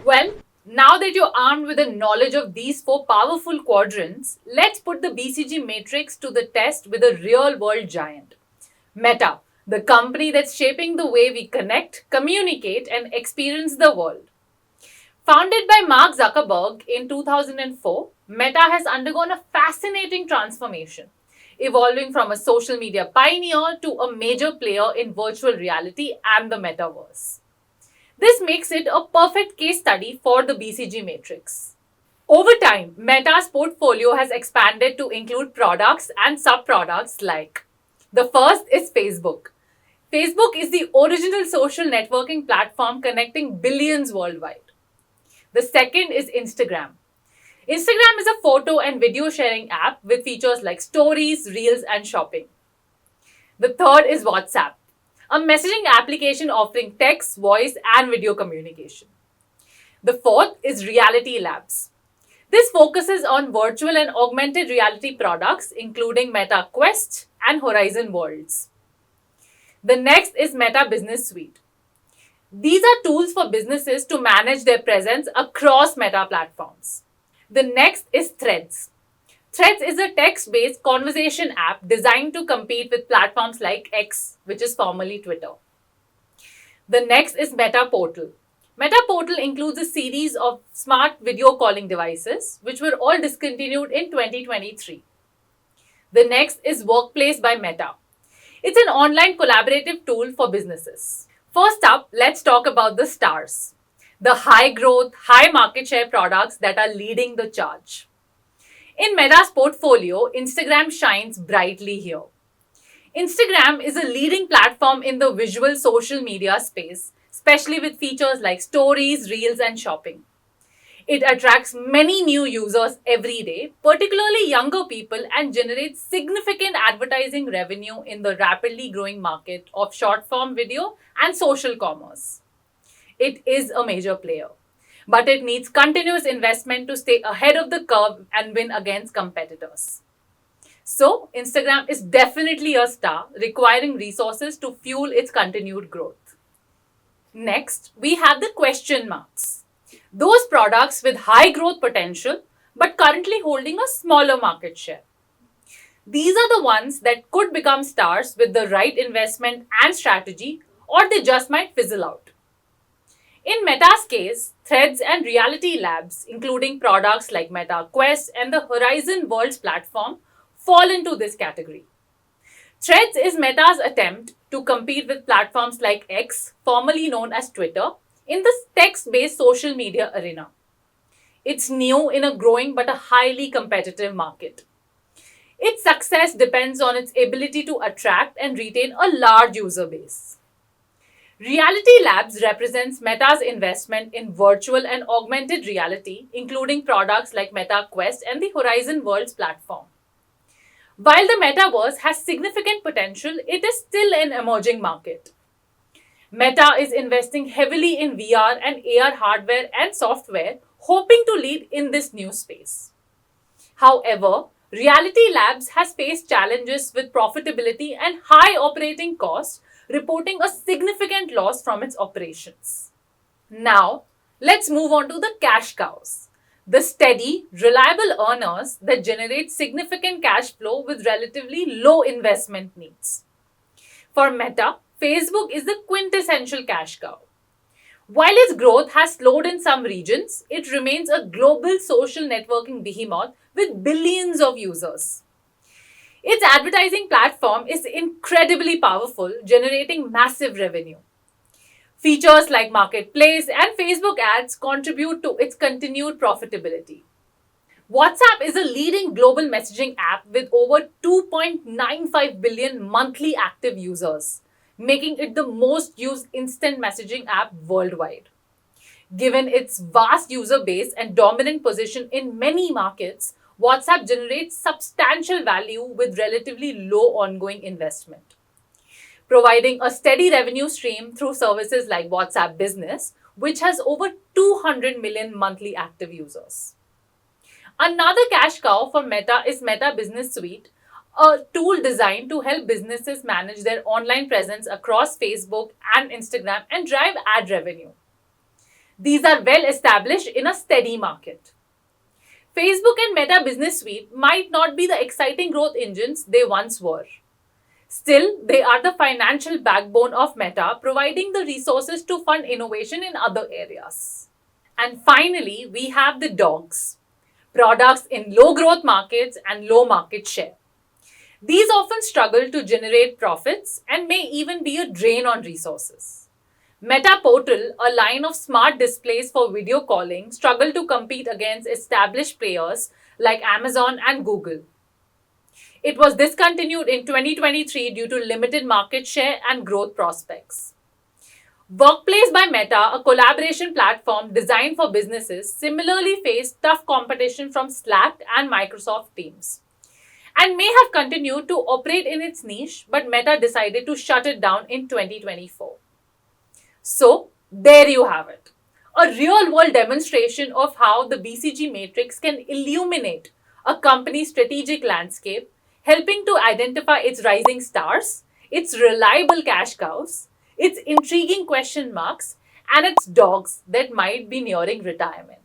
Well, now that you're armed with the knowledge of these four powerful quadrants, let's put the BCG matrix to the test with a real world giant. Meta, the company that's shaping the way we connect, communicate, and experience the world. Founded by Mark Zuckerberg in 2004, Meta has undergone a fascinating transformation, evolving from a social media pioneer to a major player in virtual reality and the metaverse. This makes it a perfect case study for the BCG matrix. Over time, Meta's portfolio has expanded to include products and subproducts like the first is Facebook. Facebook is the original social networking platform connecting billions worldwide. The second is Instagram. Instagram is a photo and video sharing app with features like stories, reels, and shopping. The third is WhatsApp, a messaging application offering text, voice, and video communication. The fourth is Reality Labs. This focuses on virtual and augmented reality products, including Meta Quest and Horizon Worlds. The next is Meta Business Suite. These are tools for businesses to manage their presence across Meta platforms. The next is Threads. Threads is a text based conversation app designed to compete with platforms like X, which is formerly Twitter. The next is Meta Portal. Meta Portal includes a series of smart video calling devices, which were all discontinued in 2023. The next is Workplace by Meta. It's an online collaborative tool for businesses. First up, let's talk about the stars, the high growth, high market share products that are leading the charge. In Meta's portfolio, Instagram shines brightly here. Instagram is a leading platform in the visual social media space, especially with features like stories, reels, and shopping. It attracts many new users every day, particularly younger people, and generates significant advertising revenue in the rapidly growing market of short form video and social commerce. It is a major player, but it needs continuous investment to stay ahead of the curve and win against competitors. So, Instagram is definitely a star, requiring resources to fuel its continued growth. Next, we have the question marks. Those products with high growth potential but currently holding a smaller market share. These are the ones that could become stars with the right investment and strategy, or they just might fizzle out. In Meta's case, Threads and Reality Labs, including products like Meta Quest and the Horizon Worlds platform, fall into this category. Threads is Meta's attempt to compete with platforms like X, formerly known as Twitter, in the text based social media arena. It's new in a growing but a highly competitive market. Its success depends on its ability to attract and retain a large user base. Reality Labs represents Meta's investment in virtual and augmented reality, including products like Meta Quest and the Horizon Worlds platform. While the metaverse has significant potential, it is still an emerging market. Meta is investing heavily in VR and AR hardware and software, hoping to lead in this new space. However, Reality Labs has faced challenges with profitability and high operating costs, reporting a significant loss from its operations. Now, let's move on to the cash cows, the steady, reliable earners that generate significant cash flow with relatively low investment needs. For Meta, Facebook is the quintessential cash cow. While its growth has slowed in some regions, it remains a global social networking behemoth with billions of users. Its advertising platform is incredibly powerful, generating massive revenue. Features like Marketplace and Facebook ads contribute to its continued profitability. WhatsApp is a leading global messaging app with over 2.95 billion monthly active users, making it the most used instant messaging app worldwide. Given its vast user base and dominant position in many markets, WhatsApp generates substantial value with relatively low ongoing investment, providing a steady revenue stream through services like WhatsApp Business, which has over 200 million monthly active users. Another cash cow for Meta is Meta Business Suite, a tool designed to help businesses manage their online presence across Facebook and Instagram and drive ad revenue. These are well established in a steady market. Facebook and Meta Business Suite might not be the exciting growth engines they once were. Still, they are the financial backbone of Meta, providing the resources to fund innovation in other areas. And finally, we have the dogs, products in low growth markets and low market share. These often struggle to generate profits and may even be a drain on resources. Meta Portal, a line of smart displays for video calling, struggle to compete against established players like Amazon and Google. It was discontinued in 2023 due to limited market share and growth prospects. Workplace by Meta, a collaboration platform designed for businesses, similarly faced tough competition from Slack and Microsoft Teams and may have continued to operate in its niche, but Meta decided to shut it down in 2024. So, there you have it. A real world demonstration of how the BCG matrix can illuminate a company's strategic landscape, helping to identify its rising stars, its reliable cash cows, its intriguing question marks, and its dogs that might be nearing retirement.